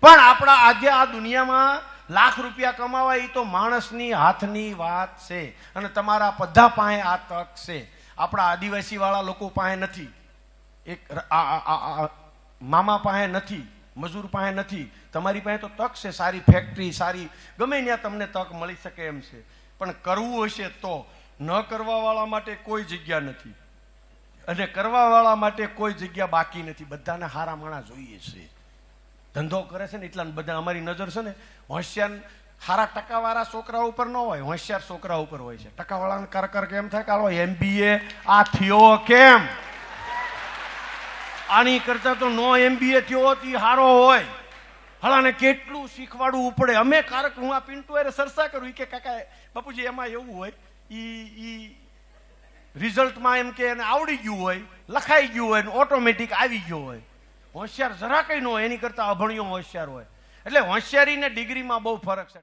પણ આપણા આજે આ દુનિયામાં લાખ રૂપિયા કમાવા એ તો માણસની હાથની વાત છે, અને તમારા બધા પાસે આ તક છે. આપણા આદિવાસી વાળા લોકો પાસે નથી, એક મામા પાસે નથી, મજૂર પાસે નથી. તમારી પાસે તો તક છે, સારી ફેક્ટરી, સારી ગમે ત્યાં તમને તક મળી શકે એમ છે. પણ કરવું હશે તો ન કરવા વાળા માટે કોઈ જગ્યા નથી, અને કરવા વાળા માટે કોઈ જગ્યા બાકી નથી. બધાને હારા માણા જોઈએ છે. ધંધો કરે છે ને એટલા બધા અમારી નજર છે ને હોશિયાર હારા ટકાવાળા છોકરા ઉપર ન હોય, હોશિયાર છોકરા ઉપર હોય છે. ટકાવાળાને કરકર કેમ થાય કે હાલો MBA આ થયો કેમ, આની કરતા તો નો MBA થયો હોત ઈ હારો હોય. હલાને કેટલું શીખવાડવું પડે. અમે કારક હું આ પિન્ટુ અરે સરસા કરું કે કાકા બાપુજી એમાં એવું હોય ઈ રિઝલ્ટમાં એમ કે એને આવડી ગયું હોય, લખાઈ ગયું હોય ને ઓટોમેટિક આવી ગયો હોય. હોશિયાર જરા કઈ ન હોય, એની કરતા અભણ્યો હોશિયાર હોય. એટલે હોશિયારી ને ડિગ્રીમાં બહુ ફરક છે.